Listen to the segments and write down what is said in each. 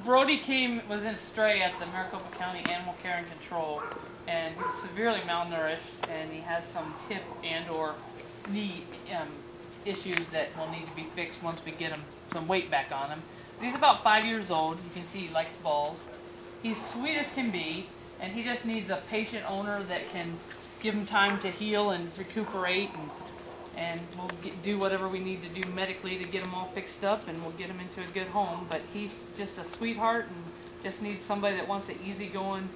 Brody was in stray at the Maricopa County Animal Care and Control, and he was severely malnourished, and he has some hip and or knee issues that will need to be fixed once we get him some weight back on him. He's about 5 years old. You can see he likes balls. He's sweet as can be, and he just needs a patient owner that can give him time to heal and recuperate, and we'll do whatever we need to do medically to get him all fixed up, and we'll get him into a good home. But he's just a sweetheart and just needs somebody that wants an easygoing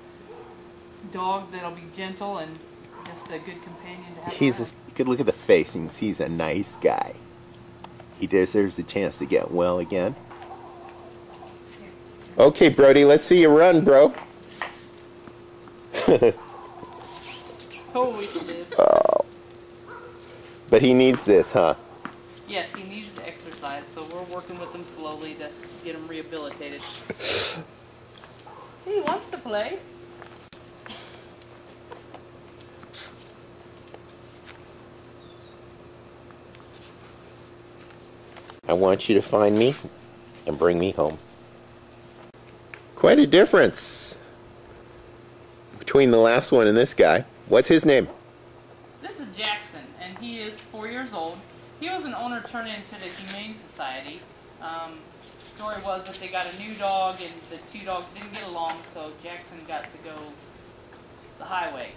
dog that'll be gentle and just a good companion to have. You could look at the face and see he's a nice guy. He deserves a chance to get well again. Okay, Brody, let's see you run, bro. Oh, we should live. Oh. But he needs this, huh? Yes, he needs to exercise, so we're working with him slowly to get him rehabilitated. He wants to play. I want you to find me and bring me home. Quite a difference between the last one and this guy. What's his name? This is Jackson, and he is 4 years old. He was an owner turned into the Humane Society. Story was that they got a new dog, and the two dogs didn't get along, so Jackson got to go the highway.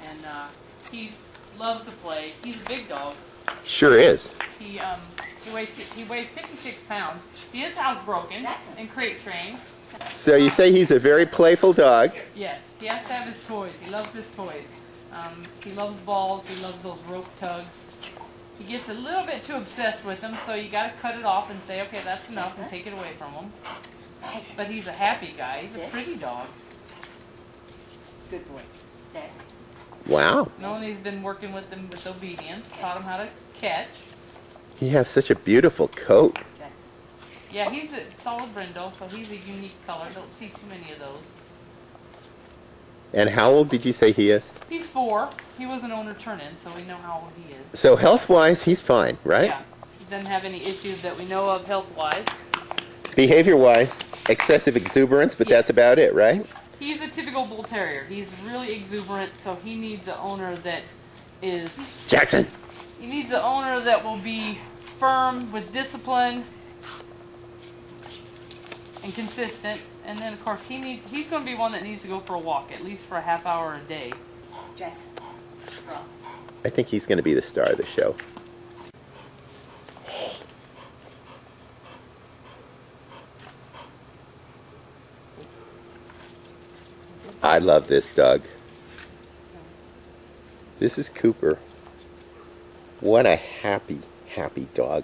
And he loves to play. He's a big dog. Sure is. He weighs 56 pounds. He is housebroken and crate trained. So you say he's a very playful dog. Yes, he has to have his toys. He loves his toys. He loves balls. He loves those rope tugs. He gets a little bit too obsessed with them, so you got to cut it off and say, okay, that's enough, and take it away from him. But he's a happy guy. He's a pretty dog. Good boy. Stay. Wow. Melanie's been working with him with obedience, taught him how to catch. He has such a beautiful coat. Yeah, he's a solid brindle, so he's a unique color. Don't see too many of those. And how old did you say he is? He's 4. He was an owner turn-in, so we know how old he is. So health-wise, he's fine, right? Yeah. He doesn't have any issues that we know of health-wise. Behavior-wise, excessive exuberance, but Yes. that's about it, right? He's a typical bull terrier. He's really exuberant, so he needs an owner that is... Jackson! He needs an owner that will be firm with discipline and consistent. And then, of course, he's going to be one that needs to go for a walk, at least for a half hour a day. Jackson. I think he's going to be the star of the show. I love this dog. This is Cooper. What a happy, happy dog.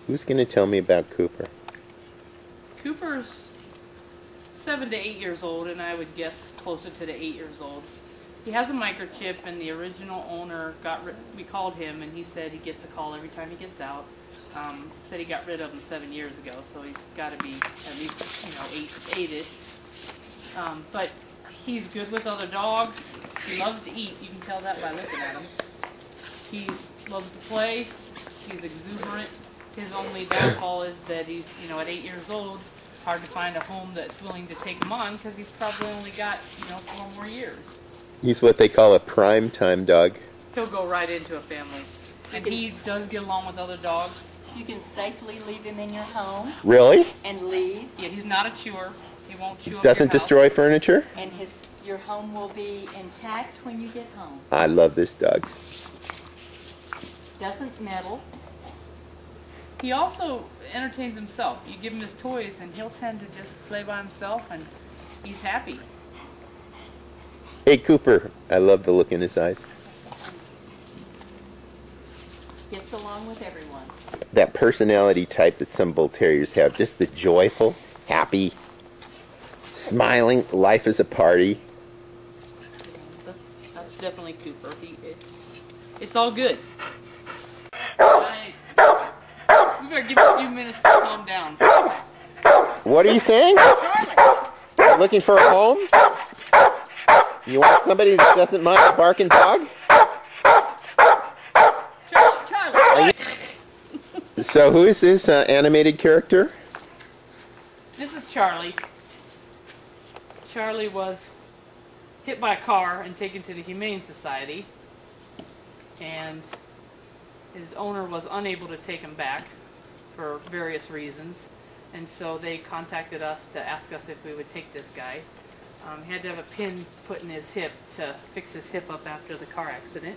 Who's going to tell me about Cooper? Cooper's 7 to 8 years old, and I would guess closer to the 8 years old. He has a microchip, and the original owner we called him, and he said he gets a call every time he gets out. Said he got rid of him 7 years ago, so he's got to be at least, you know, 8-ish. But he's good with other dogs. He loves to eat. You can tell that by looking at him. He loves to play. He's exuberant. His only downfall is that he's, you know, at 8 years old, it's hard to find a home that's willing to take him on because he's probably only got, you know, 4 more years. He's what they call a prime time dog. He'll go right into a family. And he does get along with other dogs. You can safely leave him in your home. Really? And leave. Yeah, he's not a chewer. He won't chew up Doesn't your house. destroy furniture? And your home will be intact when you get home. I love this dog. Doesn't meddle. He also entertains himself. You give him his toys and he'll tend to just play by himself and he's happy. Hey, Cooper. I love the look in his eyes. Gets along with everyone. That personality type that some bull terriers have. Just the joyful, happy, smiling, life is a party. That's definitely Cooper. It's all good. We better give him a few minutes to calm down. What are you saying? Looking for a home? You want somebody that doesn't mind a barking dog? Charlie. So who is this animated character? This is Charlie. Charlie was hit by a car and taken to the Humane Society, and his owner was unable to take him back for various reasons, and so they contacted us to ask us if we would take this guy. He had to have a pin put in his hip to fix his hip up after the car accident,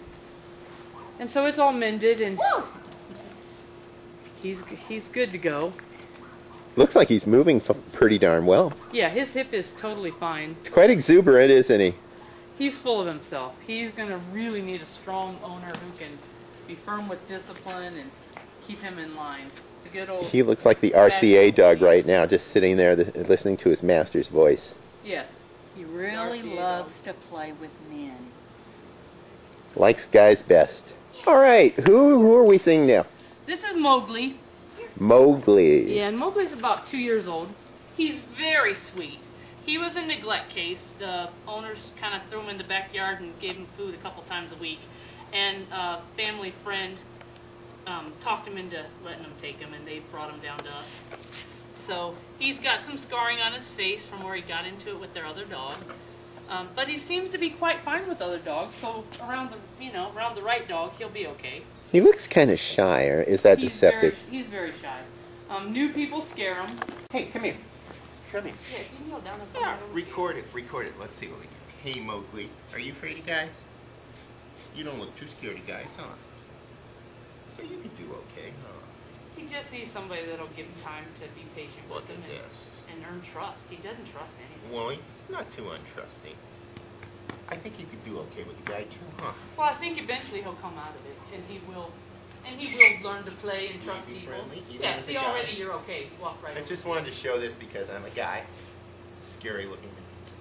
and so it's all mended and he's good to go. Looks like he's moving pretty darn well. Yeah, his hip is totally fine. It's quite exuberant, isn't he? He's full of himself. He's going to really need a strong owner who can be firm with discipline and keep him in line. The good old He looks like the RCA dog right now, just sitting there listening to his master's voice. Yes. He really loves to play with men. Likes guys best. All right, who are we seeing now? This is Mowgli. Mowgli. Yeah, and Mowgli's about 2 years old. He's very sweet. He was a neglect case. The owners kind of threw him in the backyard and gave him food a couple times a week. And a family friend talked him into letting them take him, and they brought him down to us. So he's got some scarring on his face from where he got into it with their other dog. But he seems to be quite fine with other dogs, so around the right dog, he'll be okay. He looks kind of shy, or is that deceptive? He's very shy. New people scare him. Hey, come here. Come here. Yeah, can you kneel down and Yeah, record it. Record it. Let's see what we get. Hey, Mowgli. Are you afraid of guys? You don't look too scared of guys, huh? So you can do okay, huh? He just needs somebody that'll give him time to be patient Look with him at this. and earn trust. He doesn't trust anyone. Well, he's not too untrusting. I think you could do okay with the guy, too, huh? Well, I think eventually he'll come out of it, and he will learn to play and trust Be people. friendly, even Yeah, with see, the guy. already you're okay. Walk right I over. just wanted to show this because I'm a guy. Scary looking,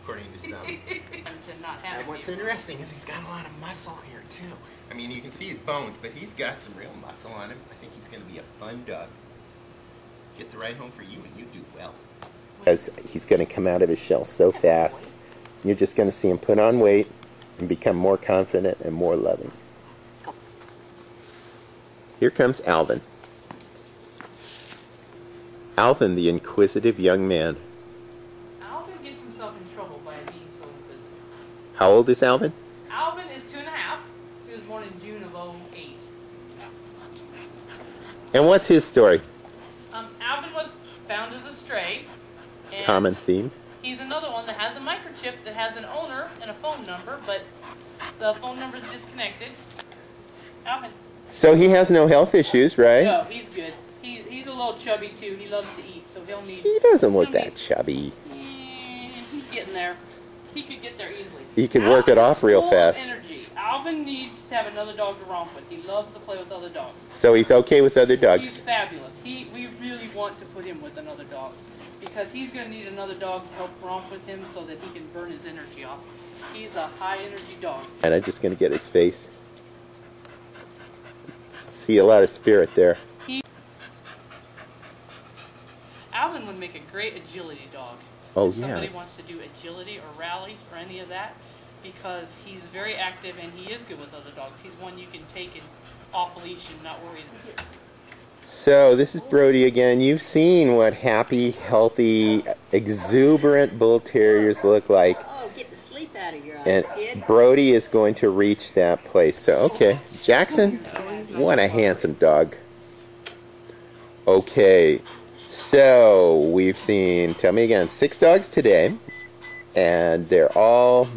according to some. To not have And what's you. interesting is he's got a lot of muscle here, too. I mean, you can see his bones, but he's got some real muscle on him. I think he's going to be a fun dog. Get the right home for you, and you do well. Because he's going to come out of his shell so fast. You're just going to see him put on weight and become more confident and more loving. Here comes Alvin. Alvin, the inquisitive young man. Alvin gets himself in trouble by being so inquisitive. How old is Alvin? Alvin is 2.5. He was born in June of '08. And what's his story? Alvin was found as a stray. And Common theme. he's another one that has a microchip that has an owner and a phone number, but the phone number is disconnected. Alvin. So he has no health issues, right? No, he's good. He's a little chubby too. He loves to eat, so he'll need. He doesn't look he'll that need- chubby. He's getting there. He could get there easily. He could work it Alvin off is real full fast. Of energy. Alvin needs to have another dog to romp with. He loves to play with other dogs. So he's okay with other He's dogs. fabulous. We really want to put him with another dog because he's going to need another dog to help romp with him so that he can burn his energy off. He's a high energy dog. And I'm just going to get his face. See a lot of spirit there. Alvin would make a great agility dog. Oh, If somebody yeah. wants to do agility or rally or any of that, because he's very active and he is good with other dogs. He's one you can take and off leash and not worry. So this is Brody again. You've seen what happy, healthy, exuberant bull terriers look like. Oh, get the sleep out of your eyes, And kid. Brody is going to reach that place. So, okay. Jackson, what a handsome dog. Okay. So, we've seen, tell me again, 6 dogs today. And they're all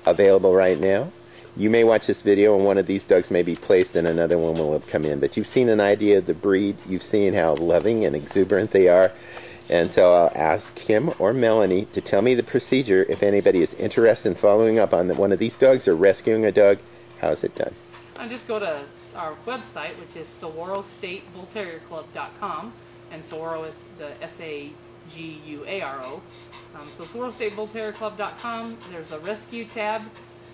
available right now. You may watch this video and one of these dogs may be placed and another one will have come in. But you've seen an idea of the breed. You've seen how loving and exuberant they are. And so I'll ask him or Melanie to tell me the procedure if anybody is interested in following up on one of these dogs or rescuing a dog. How's it done? I just go to our website, which is SaguaroStateBullTerrierClub.com, and Saguaro is the Saguaro. So SaguaroStateBullTerrierClub.com. There's a rescue tab.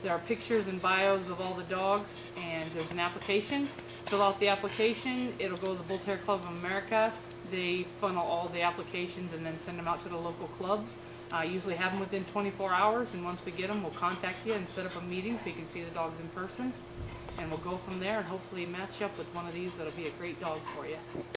There are pictures and bios of all the dogs, and there's an application. Fill out the application. It'll go to the Bull Terrier Club of America. They funnel all the applications and then send them out to the local clubs. Usually have them within 24 hours, and once we get them, we'll contact you and set up a meeting so you can see the dogs in person. And we'll go from there and hopefully match up with one of these that'll be a great dog for you.